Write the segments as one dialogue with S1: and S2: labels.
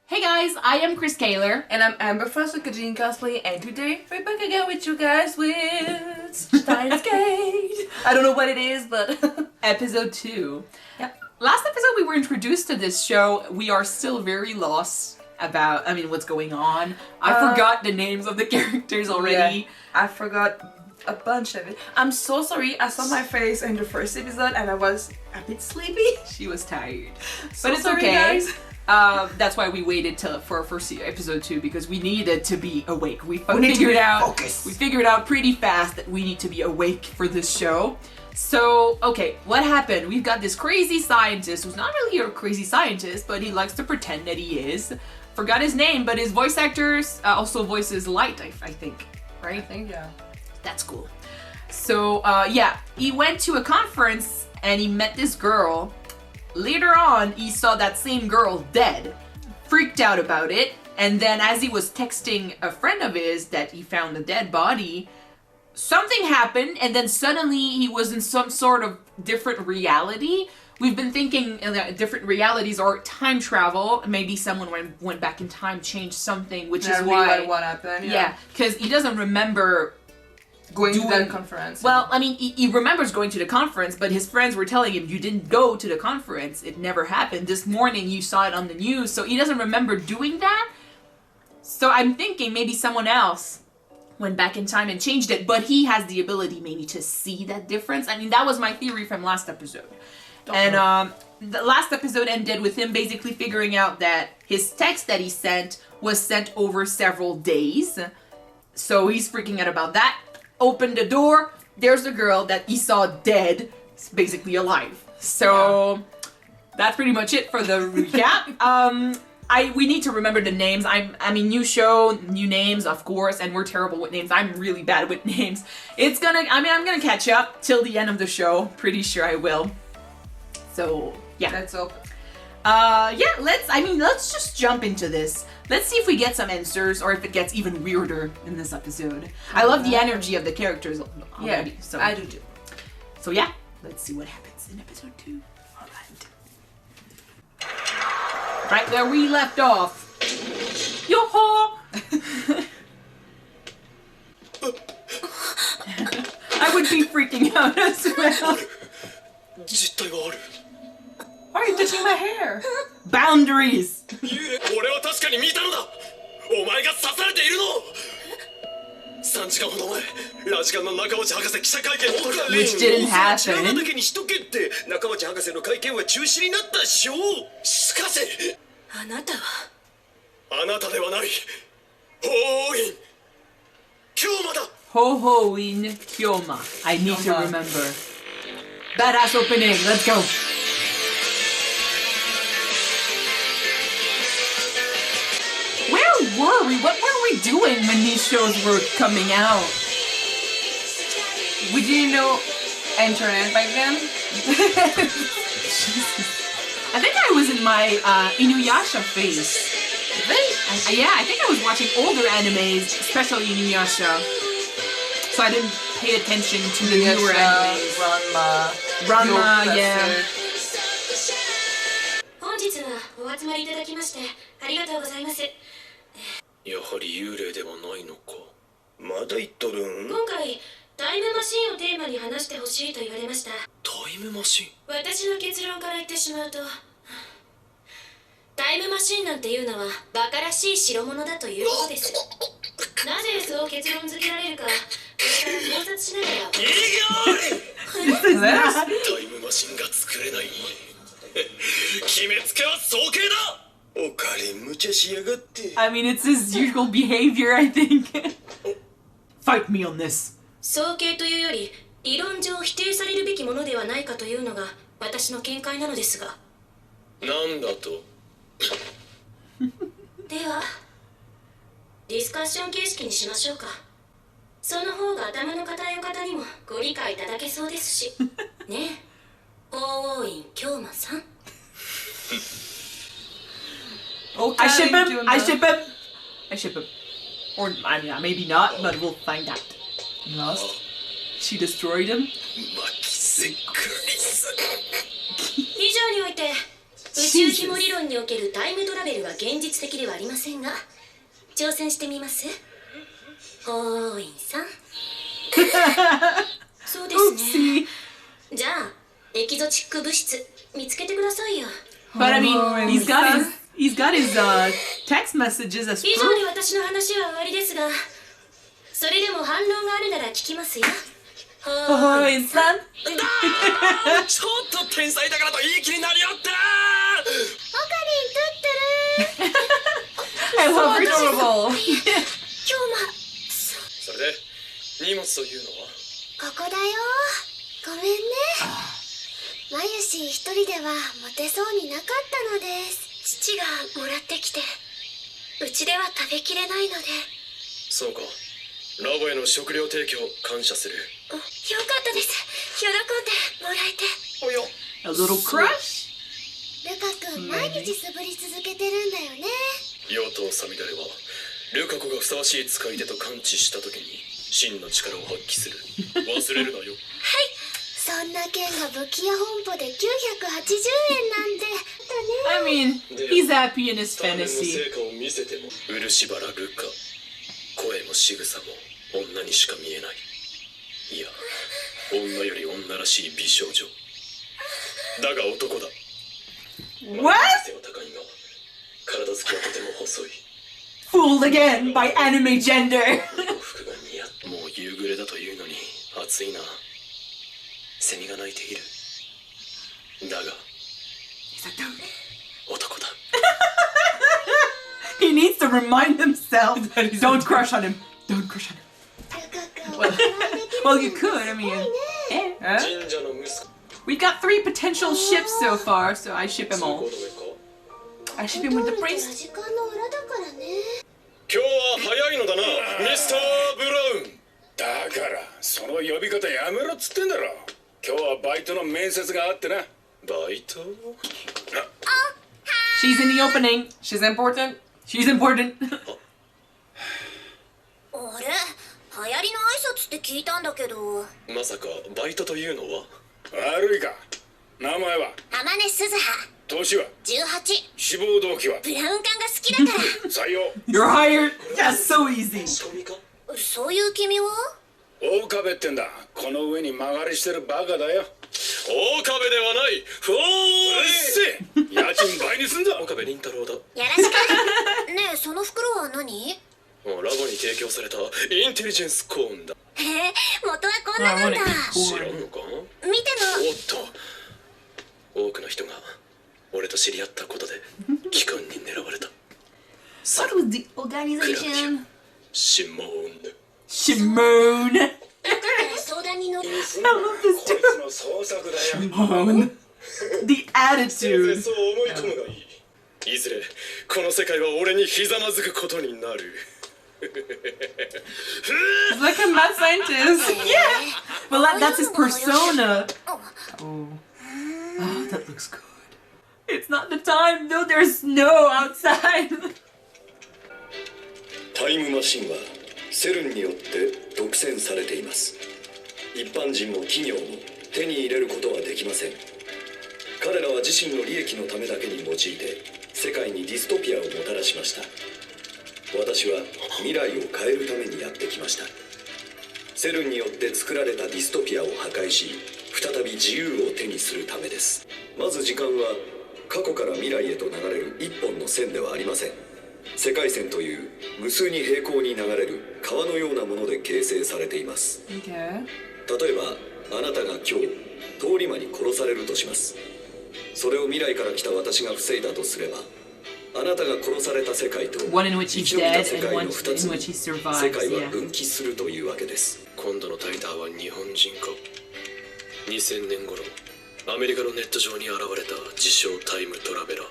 S1: Hey guys, I am Chris Kaler.
S2: And I'm Amber from Okarin Cosplay, and today we're back again with you guys with Steins. I don't know what it is, but
S1: Episode 2.
S2: yeah.
S1: Last episode we were introduced to this show. We are still very lost about, what's going on. I forgot the names of the characters already.
S2: Yeah, I forgot a bunch of it. I'm so sorry. I saw my face in the first episode and I was a bit sleepy.
S1: She was tired.
S2: So
S1: But it's
S2: sorry,
S1: okay.
S2: guys.
S1: That's why we waited for episode 2, because we needed to be awake. We
S2: need to
S1: figured
S2: be
S1: out
S2: focused.
S1: We figured out pretty fast that we need to be awake for this show. So, okay, what happened? We've got this crazy scientist who's not really a crazy scientist, but he likes to pretend that he is. Forgot his name, but his voice actors also voices Light, I think, right?
S2: I think, yeah.
S1: That's cool. So, yeah, he went to a conference and he met this girl. Later on, he saw that same girl dead, freaked out about it, and then as he was texting a friend of his that he found a dead body, something happened, and then suddenly he was in some sort of different reality. We've been thinking different realities or time travel. Maybe someone went back in time, changed something, which is why
S2: what happened.
S1: yeah, because he doesn't remember
S2: Going to that conference.
S1: well, he remembers going to the conference, but his friends were telling him, you didn't go to the conference. It never happened. This morning you saw it on the news, so he doesn't remember doing that. So I'm thinking maybe someone else went back in time and changed it, but he has the ability maybe to see that difference. That was my theory from last episode. The last episode ended with him basically figuring out that his text that he sent was sent over several days. So he's freaking out about that. Opened the door, there's a girl that he saw dead, basically alive. So that's pretty much it for the recap. We need to remember the names. New show, new names, of course, and we're terrible with names. I'm really bad with names. I'm gonna catch up till the end of the show. Pretty sure I will. So yeah.
S2: Let's hope.
S1: Let's just jump into this. Let's see if we get some answers or if it gets even weirder in this episode. I love the energy of the characters already.
S2: Yeah,
S1: So
S2: I do too.
S1: So yeah, let's see what happens in episode 2. Alright. Right where we left off. Yo-ho! I would be freaking out as well.
S2: Why are you touching my hair?
S1: Boundaries!
S3: Which
S1: didn't happen. Ho-ho-in Kyoma. I need to remember. Badass opening, let's go! Where were we? What were we doing when these shows were coming out?
S2: We didn't know internet back then.
S1: I think I was in my Inuyasha phase.
S2: Really?
S1: I think I was watching older animes, especially Inuyasha. So I didn't pay attention to the newer animes. Ranma, yeah.
S4: 本日はお集まりいただきましてありがとうございます。
S3: やはり幽霊ではないのか。まだ言っとるん？
S4: 今回タイムマシンをテーマに話してほしいと言われました。
S3: タイムマシン？
S4: 私の結論から言ってしまうと、タイムマシンなんていうのはバカらしい代物だということです。なぜそう結論付けられるか、これから考察しながら。
S3: タイムマシンが作れない。決めつけは早計だ。オカリン無茶しやがって。
S1: It's his usual behavior, I think. Fight me on this.
S4: 早計というより理論上否定されるべきものではないかというのが私の見解なのですが。
S3: なんだと？
S4: ではディスカッション形式にしましょうか。その方が頭の固いお方にもご理解いただけそうですしねえ法王院京馬さん。
S1: I ship him! I ship him! I ship him. Or, I mean, maybe not, but we'll find out.
S2: Lost.
S1: She destroyed him?
S3: 巻きせっくりさ
S4: 以上において宇宙紐理論におけるタイムトラベルは現実的ではありませんが挑戦してみますホーインさんそうですねじゃあエキゾチック物質見つけてくださいよ
S1: But I mean, he's got his text messages as
S4: 以
S1: proof.
S4: 上に私の話は終わりですがそれでも反論があるなら聞きますよホーイン
S1: Oh, his son?
S3: ちょっと天才だからといい気になりよって
S1: I love her.
S2: Adorable.
S4: 今日も
S3: それで荷物というのは
S5: ここだよ。ごめんね。まゆし一人では持てそうになかったのです。
S4: 父がもらってきてうちでは食べきれないので
S3: そうかラボへの食料提供感謝する
S4: よかったです喜んでもらえて
S3: およ
S1: A little crush?
S5: ルカ君毎日素振り続けてるんだよね。
S3: ヨウとサミダレはルカ子がふさわしい使い手と感知した時に真の力を発揮する忘れるなよ
S5: そんな剣が武器屋本舗で980円なんて。
S1: I mean, he's happy in his
S3: 鍛錬の
S1: fantasy.
S3: 成果を見せても漆原ルカ声も仕草も女にしか見えないいや女より女らしい美少女だが男だ
S1: What?
S3: 背は高いが体つきはとても細い
S1: Fooled again by anime gender.
S3: 服が似合ってもう夕暮れだというのに暑いなセミが鳴いているだが
S1: He's a dude.
S3: 男だ
S1: He needs to remind himself. Don't crush on him. Don't crush on him.
S5: ルカ君お願いできる
S1: Well, you could. I mean, eh.
S3: 神社の息子
S1: We've got 3 potential ships so far, so I ship him
S3: 通行
S1: all.
S3: 止めか
S1: I ship him with the
S5: 取る
S1: priest.
S5: 時間の裏だからね。
S3: 今日は早いのだなミスター・ブラウン
S6: だからその呼び方やめろっつってんだろ今日はバイトの面接があってな
S3: バイト
S1: She's in the opening.
S2: She's important.
S1: She's important.
S4: あれ流行りの挨拶って聞いたんだけど
S3: まさかバイトというのは
S6: 悪いか名前は
S4: 天音鈴葉
S6: 年は
S4: 18
S6: 志望動機は
S4: ブラウン管が好きだか
S6: 採用
S1: You're hired. Yeah, so easy.
S3: 仕込みから
S4: そういう君は
S6: 大壁ってんだこの上に曲がりしてるバカだよ
S3: 大壁ではないフォー
S6: うっせえ家賃倍にすんぞ
S3: 岡部倫太郎だ
S4: よろしくねえその袋は何
S3: ラボに提供されたインテリジェンスコーンだ
S4: へえ元はこんななんだ
S3: 知らんのか
S4: 見て
S3: おっと多くの人が俺と知り合ったことで機関に狙われた
S1: What was the organization?
S3: シモーン
S1: Shimon.
S4: の相談に乗る
S6: こいつの創作だよ
S1: Shimon. The
S3: せいぜい
S1: attitude.
S3: そう思い込むがいいいずれこの世界は俺にひざまずくことになる
S2: He's like a mad scientist.
S1: Yeah. Well, that's his persona. Oh, that looks good. It's not the time, though. There's snow outside.
S7: タイムマシンはセルンによって独占されています。一般人も企業も手に入れることはできません。彼らは自身の利益のためだけに用いて世界にディストピアをもたらしました。私は未来を変えるためにやってきました。セルンによって作られたディストピアを破壊し再び自由を手にするためです。まず時間は過去から未来へと流れる一本の線ではありません。世界線という無数に平行に流れる川のようなもので形成されています。
S2: Okay.
S7: 例えばあなたが今日通り魔に殺されるとします。それを未来から来た私が防いだとすればあなたが殺された世界と
S1: One in which
S7: 生
S1: he's
S7: き延びた
S1: dead
S7: 世
S1: and
S7: 界
S1: one
S7: の
S1: in
S7: 2つ
S1: which
S7: に
S1: he
S7: 世
S1: survives.
S7: 界は
S1: Yeah.
S7: 分岐するというわけです。
S3: 今度のタイターは日本人か2000年頃アメリカのネット上に現れた自称タイムトラベラー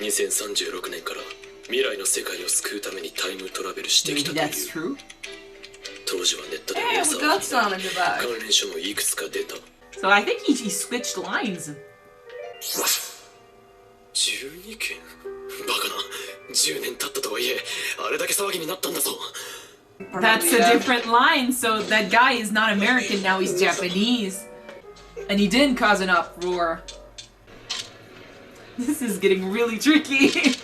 S3: 2036年から未来の世界を救うためにタイムトラベルしてき
S1: Maybe
S3: たとい
S1: that's
S3: う
S1: true.
S3: 当時はネットで
S2: Yeah,
S3: 噂
S2: we
S3: を
S2: got some in the bag.
S3: 関連書もいくつか出た
S1: So I think he switched lines.
S3: 12件バカな10年経ったとはいえあれだけ騒ぎになったんだぞ。
S1: That's a different line, so that guy is not American now, he's Japanese. And he didn't cause an uproar. This is getting really tricky.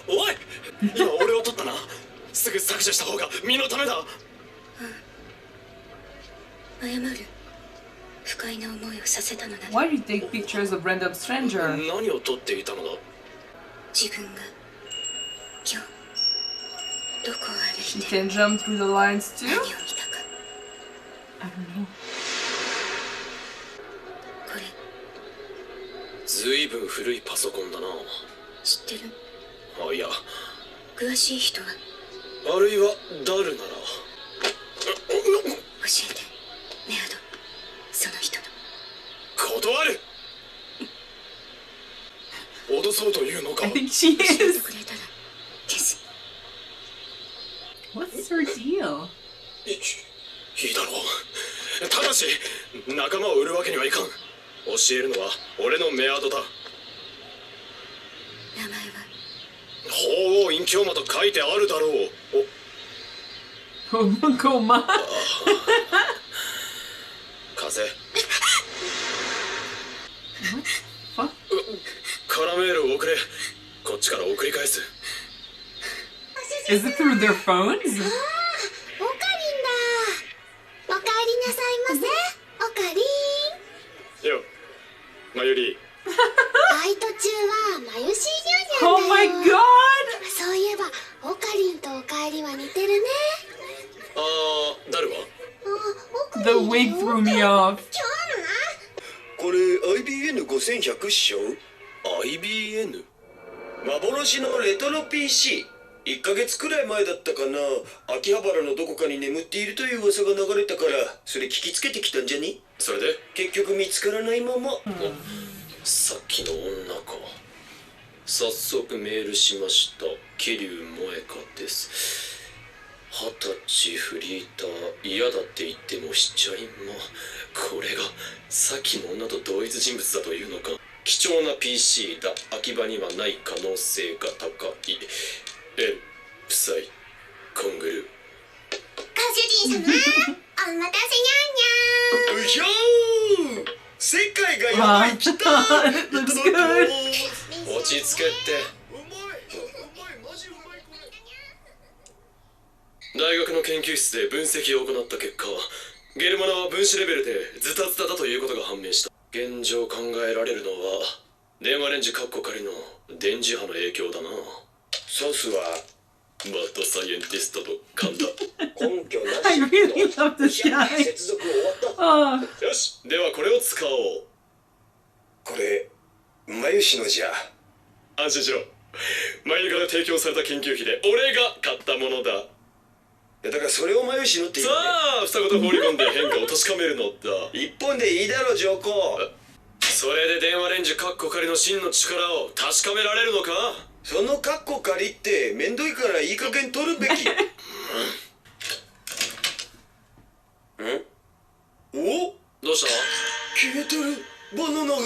S3: おい、今俺を取ったな。すぐ削除した方が身のためだ。
S4: 謝る。不快な思いをさせたのだ。
S2: Why do you take pictures of random stranger?
S3: 何を取っていたのだ。
S4: 自分が今日どこを歩
S2: She
S4: いて
S2: can jump through the lines too?
S4: 何を見たか。
S1: I don't know.
S4: これ
S3: ずいぶん古いパソコンだな。
S4: 知ってる？
S3: あ、いや、
S4: 詳しい人は
S3: あるいはダルなら。
S4: 教えて。メアド、その人の。
S3: 断る。脅そうというのか。
S1: I think she
S4: 教えて
S1: is.
S4: くれたら消す。
S1: What's her deal?
S3: いいだろう。ただし仲間を売るわけにはいかん。教えるのは俺のメアドだ。
S4: 名前は
S3: 法王院京馬と書いてあるだろう。
S1: Koma.
S3: 風。
S1: Fuck?
S3: カラメールを送れ。こっちから送り返す。
S1: Is it through their phones?
S5: オカリンだ。おかえりなさいませ。オカリン。
S3: よ、マユリ。
S5: バイト中はマユシーニャ
S1: Oh
S5: ニャ
S1: my
S5: ンだよ。
S1: god!
S5: そういえばオカリンとおかえりは似てるね。
S3: ダルは
S5: あ、オカ
S1: The
S5: リン
S1: wig threw me off.
S7: これ IBN5100 っしょ。
S3: IBN？
S7: 幻のレトロ PC。1ヶ月くらい前だったかな。秋葉原のどこかに眠っているという噂が流れたから、それ聞きつけてきたんじゃね。
S3: それで
S7: 結局見つからないまま。
S3: さっきの女か。早速メールしました。桐生萌香です。20歳フリーター、嫌だって言ってもしちゃいま。これがさっきの女と同一人物だというのか。貴重な PC だ。秋葉にはない可能性が高い。夫妻コングル。
S5: ご主人様、お待たせ
S7: うひょー。世界がやばい。来た。
S1: Looks good.
S3: 落ち着けって。大学の研究室で分析を行った結果、ゲルマナは分子レベルでズタズタだということが判明した。現状考えられるのは電話レンジカッコ仮の電磁波の影響だな。
S7: ソースは
S3: マッドサイエンティストと噛んだ。
S7: 根拠な
S1: I
S7: し。
S1: really love this guy.
S7: 接続終わった。
S1: Oh.
S3: よし、ではこれを使おう。
S7: これ眉氏のじゃ。
S3: 安心しろ。マユから提供された研究費で俺が買ったものだ。
S7: だからそれを眉氏のって言
S3: さ
S7: うね。
S3: あ、二言放り込んで変化を確かめるのだ。
S7: 一本でいいだろ上皇。
S3: それで電話レンジカッコ仮の真の力を確かめられるのか。
S7: そのカッコ借りってめんどいからいい加減取るべき。お、
S3: どうした。
S7: 消えてる。バナナが。
S3: バ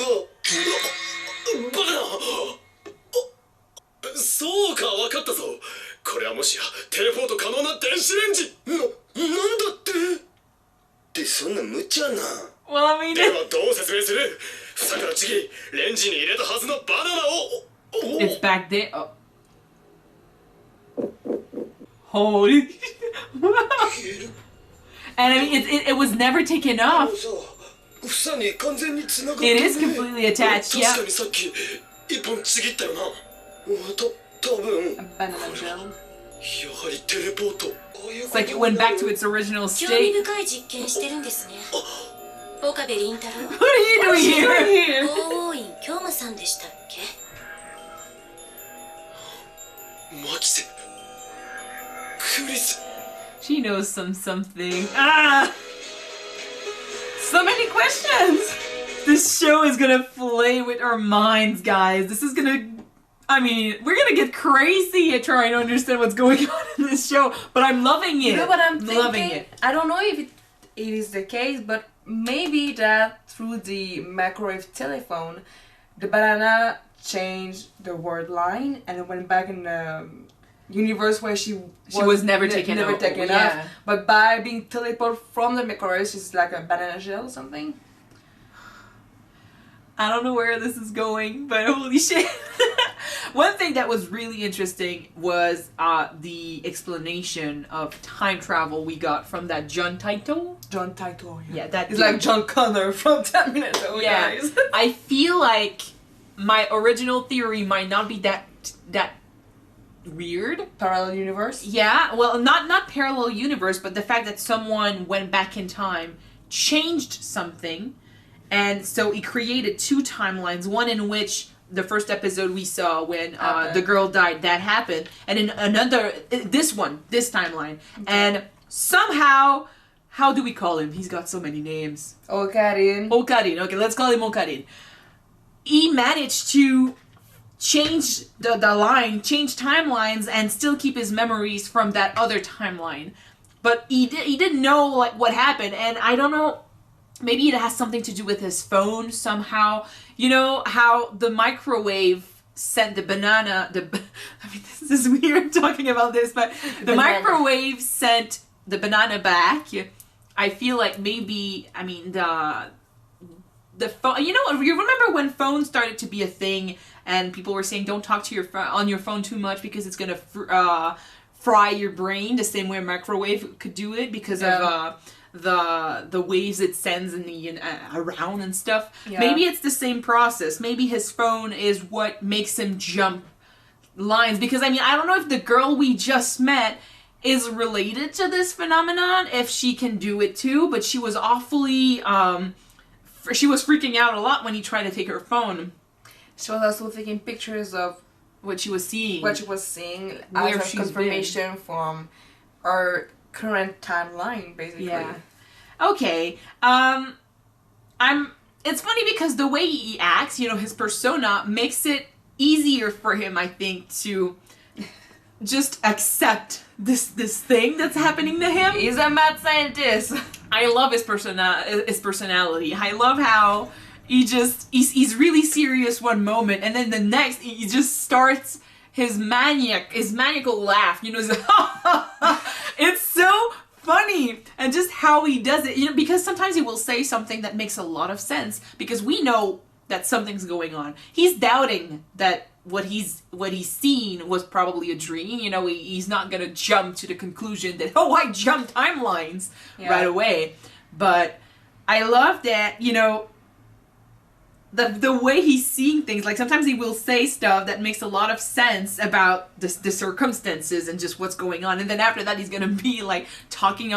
S3: カな。そうか、分かったぞ。これはもしやテレポート可能な電子レンジ。
S7: なんだってってそんな無茶な。
S1: Well, I mean,
S3: ではどう説明する。房からちぎりレンジに入れたはずのバナナを。
S1: it's back there. Oh. Holy. And I mean, it was never taken off.
S7: 房に完全に繋がって
S1: It
S7: る
S1: is completely attached.
S3: 確
S1: Yeah.
S3: かにさっき一本ちぎったよな。
S7: 多分
S1: A banana gel.
S3: やはりテレポート。
S1: It's like it went back to its original
S4: 興味
S1: state.
S4: 深い実験してるんですね。岡部倫太郎。
S1: What are you doing here?
S4: 法王院京馬さんでしたっけ？
S3: マキセ。クリス。
S1: She knows something. Ah! So many questions! This show is gonna play with our minds, guys. This is gonna... I mean, we're gonna get crazy at trying to understand what's going on in this show, but I'm loving it.
S2: You know what I'm thinking?
S1: Loving it.
S2: I don't know if it is the case, but maybe that through the microwave telephone, the banana changed the word line and it went back in the universe where she
S1: was never taken out.
S2: off. But by being teleported from the microwave, she's like a banana shell or something.
S1: I don't know where this is going, but holy shit. One thing that was really interesting was the explanation of time travel we got from that John Taito.
S2: John Taito.
S1: Yeah, that
S2: it's like John Connor from Terminator.
S1: Yeah,
S2: guys.
S1: I feel like my original theory might not be that weird.
S2: Parallel universe.
S1: Yeah, well, not parallel universe, but the fact that someone went back in time, changed something, and so it created two timelines. One in which the first episode we saw when the girl died, that happened, and in another, this timeline, and somehow, how do we call him? He's got so many names.
S2: Okarin.
S1: Okarin. Okay, let's call him Okarin. He managed to change the line, change timelines, and still keep his memories from that other timeline. But he didn't know like what happened, and I don't know. Maybe it has something to do with his phone somehow. You know how the microwave sent the banana. I mean, this is weird talking about this, but the microwave sent the banana back. I feel like maybe the phone. You know, you remember when phones started to be a thing, and people were saying don't talk to your on your phone too much because it's gonna fry your brain the same way a microwave could do it because of the waves it sends in the around and stuff. Yeah. Maybe it's the same process. Maybe his phone is what makes him jump lines. Because I mean, I don't know if the girl we just met is related to this phenomenon, if she can do it too, but she was awfully she was freaking out a lot when he tried to take her phone. She was also taking pictures of what she was seeing.
S2: What she was seeing as a confirmation from our current timeline, basically.
S1: Yeah. Okay. It's funny because the way he acts, you know, his persona makes it easier for him, I think, to just accept this thing that's happening to him.
S2: He's a mad scientist.
S1: I love his personality. I love how he's really serious one moment, and then the next he just starts his maniacal laugh. You know, it's so funny, and just how he does it. You know, because sometimes he will say something that makes a lot of sense because we know that something's going on. He's doubting that what he's seen was probably a dream. You know, he's not gonna jump to the conclusion that I jumped timelines right away. But I love that, you know, the way he's seeing things. Like sometimes he will say stuff that makes a lot of sense about the circumstances and just what's going on, and then after that he's gonna be like talking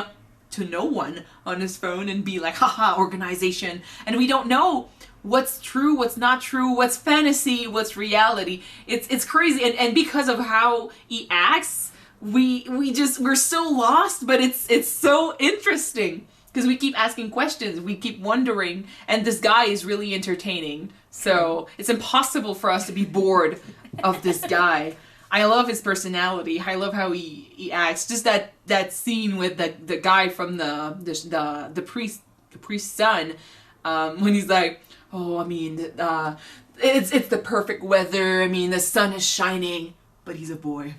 S1: to no one on his phone and be like, haha, organization, and we don't know what's true, what's not true, what's fantasy, what's reality. It's crazy, and because of how he acts, we're so lost, but it's so interesting because we keep asking questions, we keep wondering, and this guy is really entertaining. So it's impossible for us to be bored of this guy. I love his personality. I love how he acts. Just that scene with the guy from the priest's son, when he's like, oh, I mean, it's the perfect weather. I mean, the sun is shining, but he's a boy.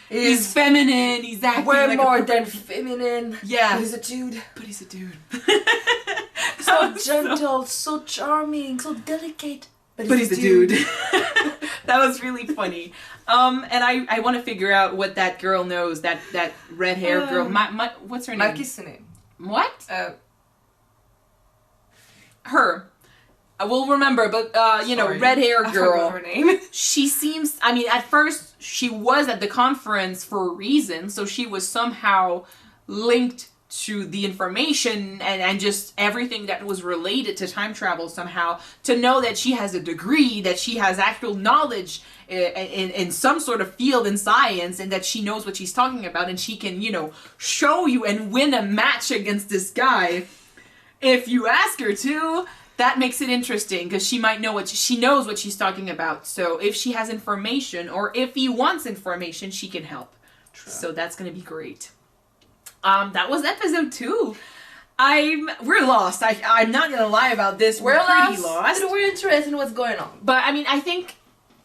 S1: He's feminine. He's acting
S2: way
S1: like
S2: more than feminine.
S1: Yeah,
S2: but he's a dude.
S1: So
S2: gentle, so charming, so delicate.
S1: But he's a dude. That was really funny. And I want to figure out what that girl knows. That red hair girl. What's her name?
S2: Makisune.
S1: What? Her. I will remember, but red hair girl.
S2: Her name.
S1: She seems. I mean, at first she was at the conference for a reason, so she was somehow linked to the information and just everything that was related to time travel somehow, to know that she has a degree, that she has actual knowledge in some sort of field in science, and that she knows what she's talking about, and she can, show you and win a match against this guy if you ask her to. That makes it interesting because she might know she knows what she's talking about. So if she has information, or if he wants information, she can help. True. So that's going to be great. That was episode 2. We're lost. I'm not gonna lie about this. We're pretty lost.
S2: But we're interested in what's going on.
S1: But I mean, I think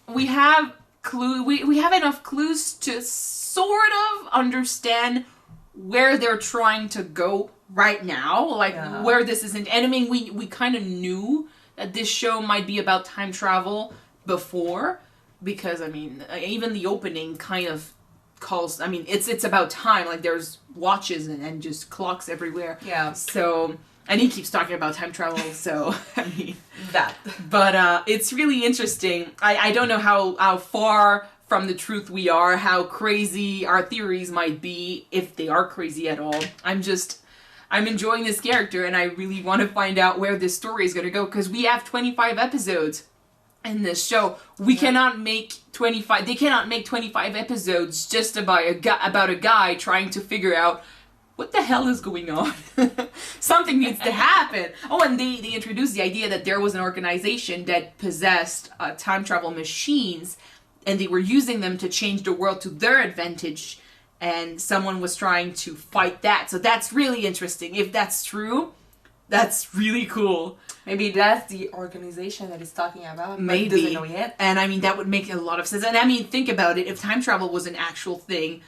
S1: we have we have enough clues to sort of understand where they're trying to go right now, like where this isn't. And I mean, we kind of knew that this show might be about time travel before, because I mean, even the opening kind of calls. I mean, it's about time. Like there's watches and just clocks everywhere.
S2: Yeah.
S1: So. And he keeps talking about time travel, so, I mean...
S2: That.
S1: But, it's really interesting. I don't know how far from the truth we are, how crazy our theories might be, if they are crazy at all. I'm enjoying this character, and I really want to find out where this story is going to go, because we have 25 episodes in this show. We cannot make 25... They cannot make 25 episodes just about a guy trying to figure out what the hell is going on? Something needs to happen. Oh, and they introduced the idea that there was an organization that possessed time travel machines, and they were using them to change the world to their advantage, and someone was trying to fight that. So that's really interesting. If that's true, that's really cool.
S2: Maybe that's the organization that he's talking about.
S1: Maybe.
S2: But he doesn't know yet.
S1: And I mean, that would make a lot of sense. And I mean, think about it. If time travel was an actual thing,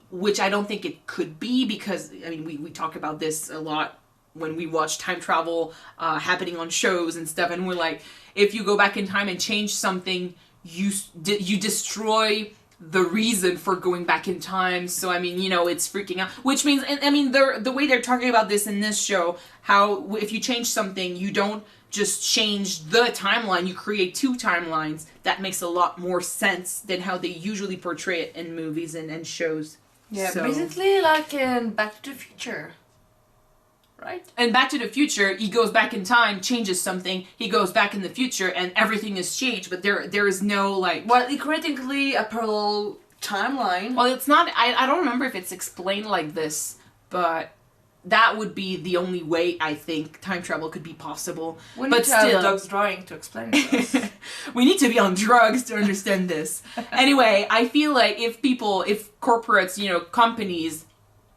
S1: which I don't think it could be, because, I mean, we talk about this a lot when we watch time travel happening on shows and stuff, and we're like, if you go back in time and change something, you destroy the reason for going back in time. So, I mean, you know, it's freaking out. Which means, and I mean, the way they're talking about this in this show, how if you change something, you don't just change the timeline, you create two timelines. That makes a lot more sense than how they usually portray it in movies and shows.
S2: Yeah,
S1: So-
S2: basically like in Back to the Future. Right?
S1: And Back to the Future, he goes back in time, changes something, he goes back in the future, and everything is changed, but there is no, like...
S2: Well, theoretically a parallel timeline.
S1: Well, it's not... I don't remember if it's explained like this, but that would be the only way, I think, time travel could be possible.
S2: We
S1: but
S2: need to have
S1: still...
S2: Doug's drawing to explain to us.
S1: We need to be on drugs to understand this. Anyway, I feel like if corporates, you know, companies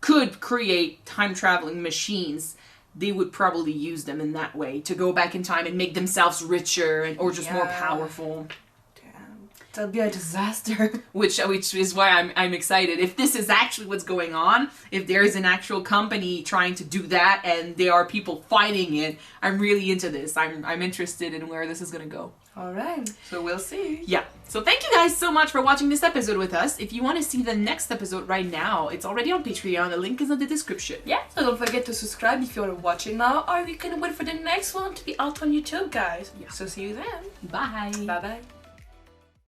S1: could create time-traveling machines, they would probably use them in that way to go back in time and make themselves richer or just more powerful.
S2: Damn. That'd be a disaster.
S1: Which is why I'm excited. If this is actually what's going on, if there is an actual company trying to do that and there are people fighting it, I'm really into this. I'm interested in where this is gonna go.
S2: Alright, so we'll see.
S1: Yeah. So thank you guys so much for watching this episode with us. If you want to see the next episode right now, it's already on Patreon. The link is in the description.
S2: Yeah, so don't forget to subscribe if you're watching now, or you can wait for the next one to be out on YouTube, guys.
S1: Yeah.
S2: So see you then.
S1: Bye.
S2: Bye bye.